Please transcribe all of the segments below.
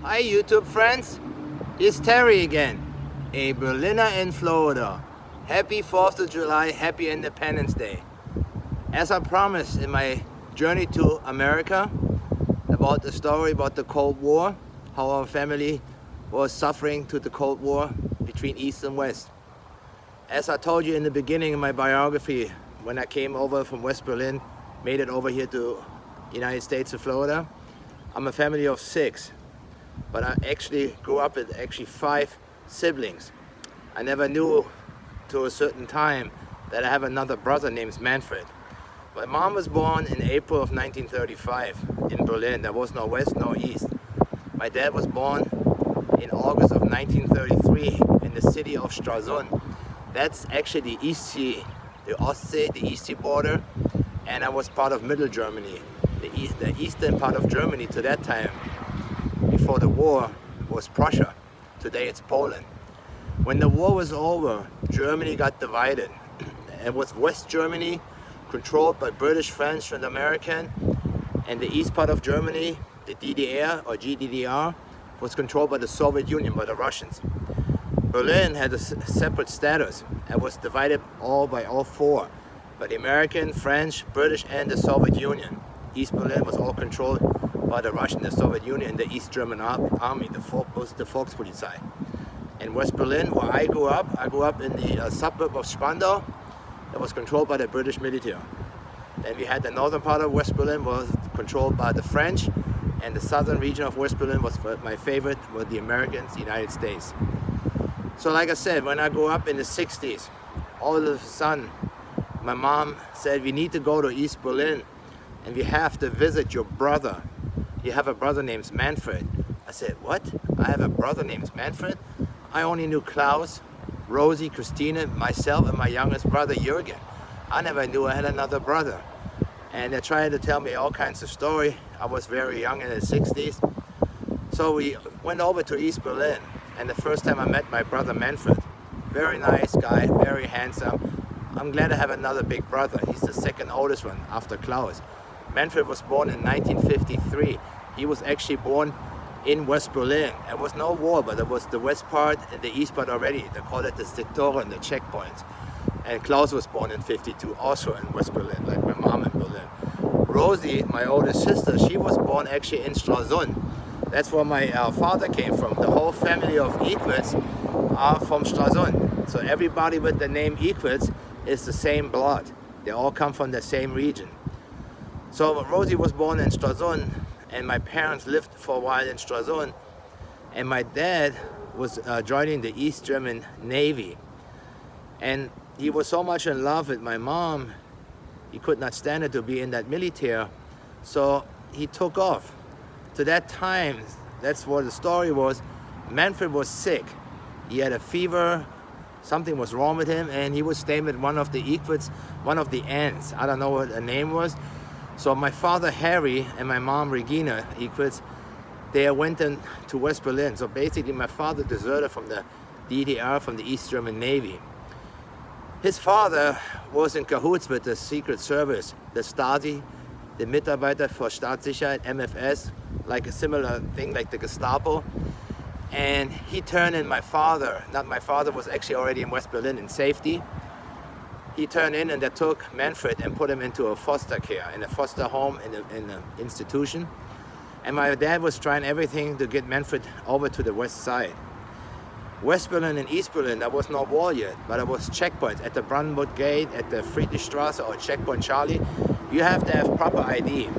Hi YouTube friends, it's Terry again, a Berliner in Florida. Happy 4th of July, happy Independence Day. As I promised in my journey to America, about the story about the Cold War, how our family was suffering to the Cold War between East and West. As I told you in the beginning of my biography, when I came over from West Berlin, made it over here to United States of Florida, I'm a family of 6. But I actually grew up with 5 siblings. I never knew to a certain time that I have another brother named Manfred. My mom was born in April of 1935 in Berlin. There was no West, no East. My dad was born in August of 1933 in the city of Stralsund. That's actually the East Sea, the Ostsee, the East Sea border, and I was part of Middle Germany. The eastern part of Germany to that time, before the war, was Prussia. Today it's Poland. When the war was over, Germany got divided. It was West Germany, controlled by British, French and American, and the east part of Germany, the DDR or GDDR, was controlled by the Soviet Union, by the Russians. Berlin had a separate status and was divided by all 4, by the American, French, British and the Soviet Union. East Berlin was all controlled by the Russian, the Soviet Union, and the East German army, the Volkspolizei. In West Berlin, where I grew up in the suburb of Spandau, that was controlled by the British military. Then we had the northern part of West Berlin was controlled by the French, and the southern region of West Berlin was my favorite, were the Americans, the United States. So like I said, when I grew up in the 60s, all of a sudden, my mom said, we need to go to East Berlin and we have to visit your brother. You have a brother named Manfred. I said, what? I have a brother named Manfred? I only knew Klaus, Rosie, Christina, myself, and my youngest brother, Jürgen. I never knew I had another brother. And they tried to tell me all kinds of story. I was very young in the 60s. So we went over to East Berlin. And the first time I met my brother Manfred, very nice guy, very handsome. I'm glad I have another big brother. He's the second oldest one after Klaus. Manfred was born in 1953. He was actually born in West Berlin. There was no war, but it was the west part and the east part already. They called it the Sektoren, the checkpoints. And Klaus was born in 52, also in West Berlin, like my mom in Berlin. Rosie, my oldest sister, she was born actually in Stralsund. That's where my father came from. The whole family of Equitz are from Stralsund. So everybody with the name Equitz is the same blood. They all come from the same region. So Rosie was born in Stralsund, and my parents lived for a while in Stralsund, and my dad was joining the East German Navy. And he was so much in love with my mom, he could not stand it to be in that military, so he took off. To that time, that's what the story was, Manfred was sick. He had a fever, something was wrong with him, and he was staying with one of the Equitz, one of the aunts. I don't know what the name was. So my father Harry and my mom Regina Equitz, they went to West Berlin. So basically my father deserted from the DDR, from the East German Navy. His father was in cahoots with the Secret Service, the Stasi, the Mitarbeiter für Staatssicherheit, MFS, like a similar thing like the Gestapo. And he turned in my father, not my father was actually already in West Berlin in safety. He turned in and they took Manfred and put him into a foster care, in a foster home, in an institution. And my dad was trying everything to get Manfred over to the west side. West Berlin and East Berlin, there was no wall yet, but there was checkpoints at the Brandenburg Gate, at the Friedrichstraße or Checkpoint Charlie. You have to have proper ID.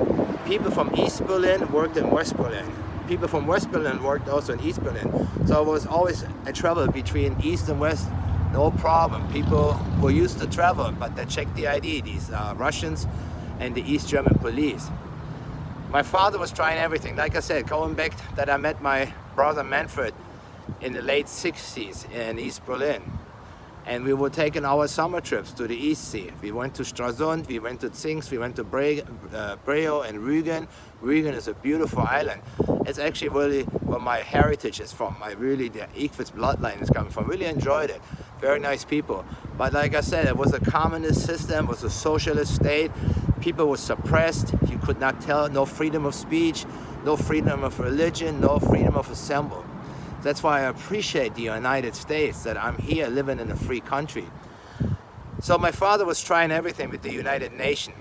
People from East Berlin worked in West Berlin. People from West Berlin worked also in East Berlin. So it was always a travel between East and West. No problem. People were used to travel, but they checked the ID, these Russians and the East German police. My father was trying everything. Like I said, going back that I met my brother Manfred in the late 60s in East Berlin. And we were taking our summer trips to the East Sea. We went to Stralsund, we went to Zingst, we went to Breo and Rügen. Rügen is a beautiful island. It's actually really where my heritage is from. The Equitz bloodline is coming from. Really enjoyed it. Very nice people. But like I said, it was a communist system, it was a socialist state. People were suppressed. You could not tell, no freedom of speech. no freedom of religion, no freedom of assembly. That's why I appreciate the United States, that I'm here living in a free country. So my father was trying everything with the United Nations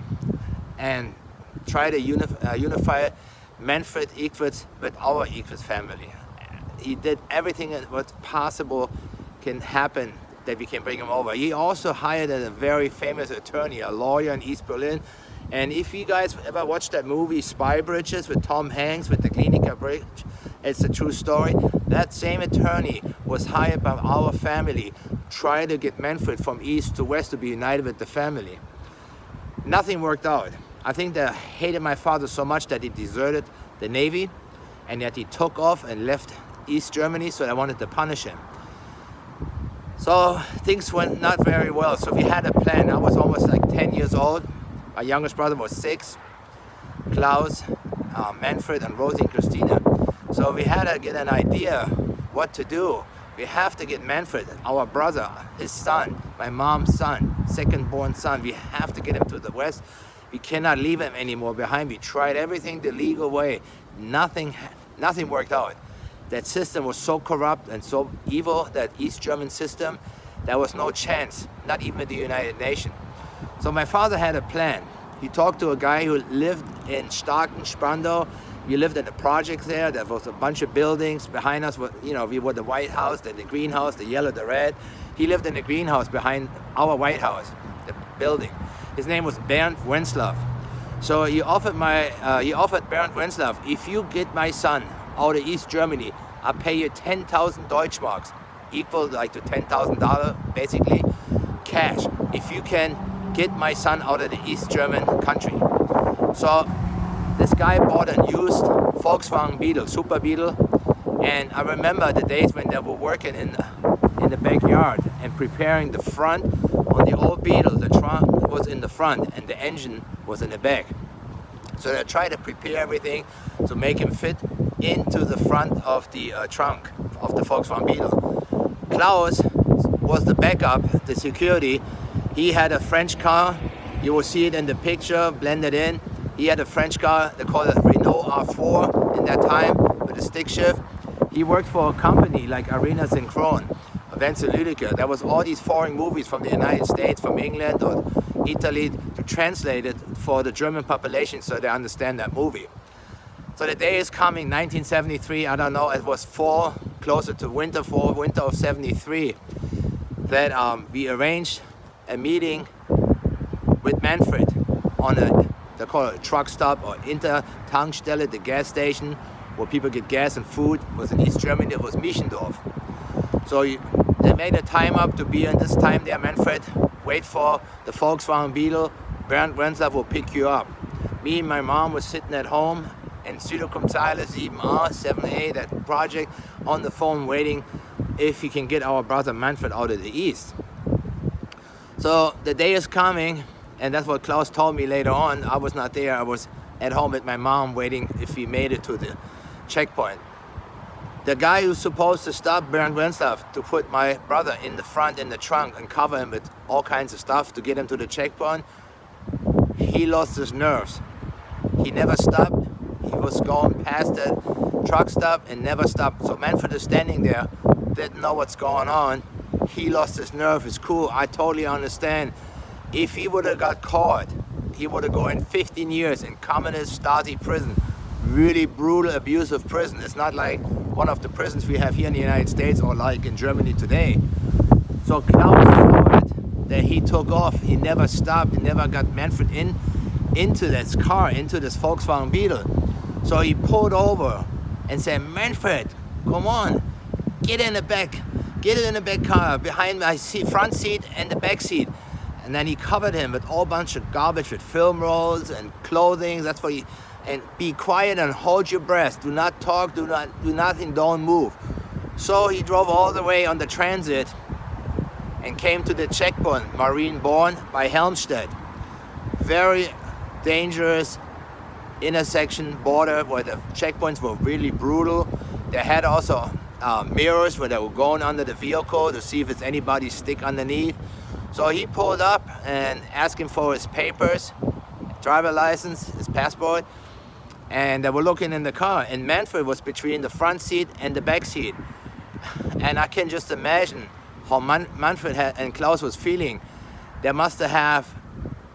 and try to unify Manfred Equitz with our Equitz family. He did everything that was possible can happen that we can bring him over. He also hired a very famous attorney, a lawyer in East Berlin. And if you guys ever watched that movie Spy Bridges with Tom Hanks with the Klinika Bridge, it's a true story. That same attorney was hired by our family, trying to get Manfred from east to west to be united with the family. Nothing worked out. I think they hated my father so much that he deserted the Navy and that he took off and left East Germany, so they wanted to punish him. So things went not very well. So we had a plan. I was almost like 10 years old. My youngest brother was 6. Klaus, Manfred, and Rosie and Christina. So we had to get an idea what to do. We have to get Manfred, our brother, his son, my mom's son, second-born son. We have to get him to the West. We cannot leave him anymore behind. We tried everything the legal way. Nothing worked out. That system was so corrupt and so evil, that East German system, there was no chance, not even the United Nations. So my father had a plan. He talked to a guy who lived in Starken, Spandau. We lived in a project there. There was a bunch of buildings behind us. You know, we were the White House, then the greenhouse, the yellow, the red. He lived in the greenhouse behind our White House, the building. His name was Bernd Wenslav. So he offered Bernd Wenslav, if you get my son out of East Germany, I'll pay you 10,000 Deutschmarks, equal like to $10,000 basically, cash, if you can get my son out of the East German country. So this guy bought a used Volkswagen Beetle, Super Beetle, and I remember the days when they were working in the backyard and preparing the front on the old Beetle. The trunk was in the front and the engine was in the back. So they tried to prepare everything to make him fit into the front of the trunk of the Volkswagen Beetle. Klaus was the backup, the security. He had a French car. You will see it in the picture, blended in. He had a French car, they called it Renault R4 in that time, with a stick shift. He worked for a company like Arena Synchron, Vince Lüdecke. There was all these foreign movies from the United States, from England or Italy, to translate it for the German population so they understand that movie. So the day is coming, 1973, I don't know, it was fall, closer to winter of 73, that we arranged a meeting with Manfred on they call it a truck stop or Intertankstelle, the gas station where people get gas and food. It was in East Germany, it was Mischendorf. So they made a time up to be in this time there, Manfred, wait for the Volkswagen Beetle, Bernd Wenslav will pick you up. Me and my mom was sitting at home in Süderkommzeile 7A, 7A, that project, on the phone waiting if he can get our brother Manfred out of the East. So the day is coming, and that's what Klaus told me later on. I was not there, I was at home with my mom waiting if he made it to the checkpoint. The guy who's supposed to stop Bernd Wenslav to put my brother in the front, in the trunk, and cover him with all kinds of stuff to get him to the checkpoint, he lost his nerves. He never stopped. He was going past the truck stop and never stopped. So Manfred is standing there, didn't know what's going on. He lost his nerve, his cool. I totally understand. If he would have got caught, he would have gone 15 years in communist Stasi prison. Really brutal, abusive prison. It's not like one of the prisons we have here in the United States or like in Germany today. So Klaus saw it, that he took off. He never stopped. He never got Manfred into this car, into this Volkswagen Beetle. So he pulled over and said, Manfred, come on, get in the back. Get it in the back car, behind my seat, front seat and the back seat. And then he covered him with all bunch of garbage, with film rolls and clothing. That's what he, and be quiet and hold your breath. Do not talk, do nothing, don't move. So he drove all the way on the transit and came to the checkpoint, Marienborn by Helmstedt. Very dangerous intersection border where the checkpoints were really brutal. They had also mirrors where they were going under the vehicle to see if it's anybody stick underneath. So he pulled up and asked him for his papers, driver license, his passport, and they were looking in the car, and Manfred was between the front seat and the back seat. And I can just imagine how Manfred and Klaus was feeling. They must have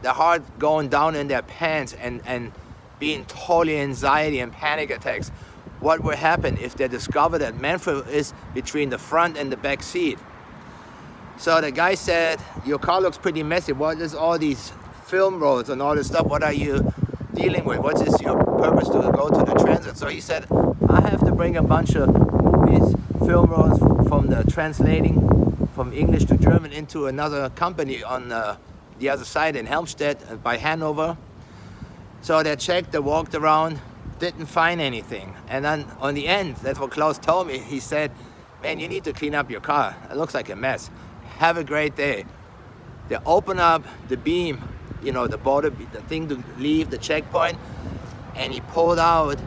their heart going down in their pants and being totally anxiety and panic attacks. What would happen if they discovered that Manfred is between the front and the back seat? So the guy said, your car looks pretty messy. What is all these film rolls and all this stuff? What are you dealing with? What is your purpose to go to the transit? So he said, I have to bring a bunch of movies, film rolls from the translating from English to German into another company on the other side in Helmstedt by Hanover. So they checked, they walked around, didn't find anything. And then on the end, that's what Klaus told me, he said, man, you need to clean up your car. It looks like a mess. Have a great day. They open up the beam, you know, the border, the thing to leave the checkpoint, and he pulled out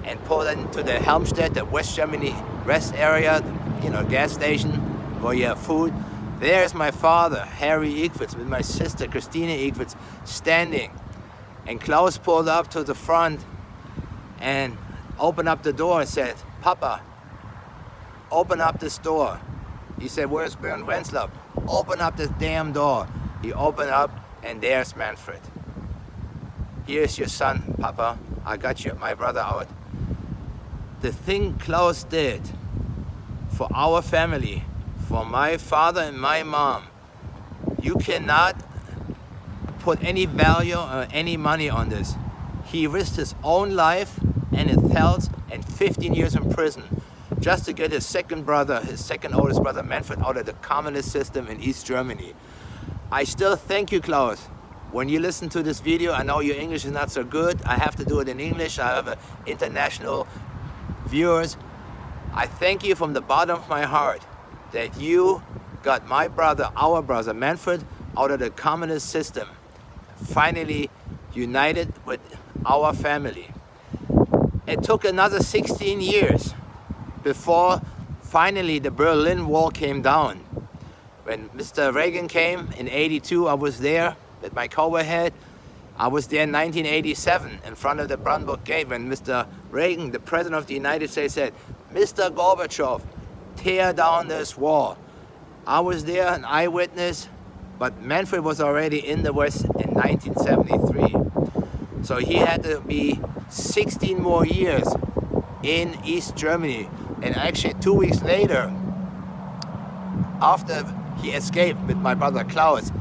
and pulled into the Helmstedt, the West Germany rest area, you know, gas station where you have food. There's my father, Harry Ekwitz, with my sister, Christina Ekwitz, standing. And Klaus pulled up to the front and opened up the door and said, Papa, open up this door. He said, where's Bernd Wenslab? Open up this damn door. He opened up, and there's Manfred. Here's your son, Papa. I got you, my brother out. The thing Klaus did for our family, for my father and my mom, you cannot put any value or any money on this. He risked his own life and his health and 15 years in prison just to get his second brother, his second oldest brother, Manfred, out of the communist system in East Germany. I still thank you, Klaus. When you listen to this video, I know your English is not so good. I have to do it in English. I have international viewers. I thank you from the bottom of my heart that you got my brother, our brother, Manfred, out of the communist system, finally united with our family. It took another 16 years before finally the Berlin Wall came down. When Mr. Reagan came in '82, I was there with my ColdWar head. I was there in 1987 in front of the Brandenburg Gate when Mr. Reagan, the President of the United States, said, Mr. Gorbachev, tear down this wall. I was there, an eyewitness, but Manfred was already in the West in 1973. So he had to be 16 more years in East Germany. And actually 2 weeks later, after he escaped with my brother Klaus,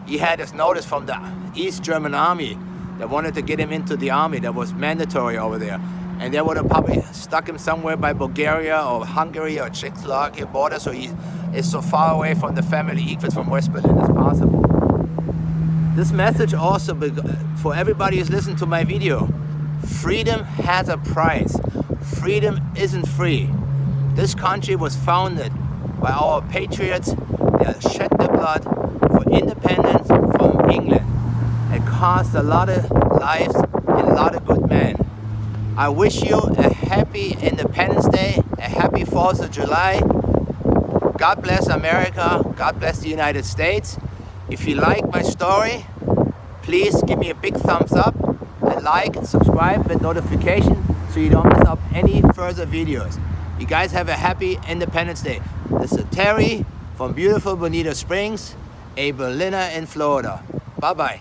he had his notice from the East German army. They wanted to get him into the army. That was mandatory over there. And they would have probably stuck him somewhere by Bulgaria or Hungary or Czechoslovakia border, so he is so far away from the family Ekwitz from West Berlin as possible. This message also for everybody who's listened to my video. Freedom has a price. Freedom isn't free. This country was founded by our patriots that shed their blood for independence from England. It cost a lot of lives and a lot of good men. I wish you a happy Independence Day, a happy 4th of July. God bless America, God bless the United States. If you like my story, please give me a big thumbs up and like and subscribe with notification so you don't miss up any further videos. You guys have a happy Independence Day. This is Terry from beautiful Bonita Springs, a Berliner in Florida. Bye-bye.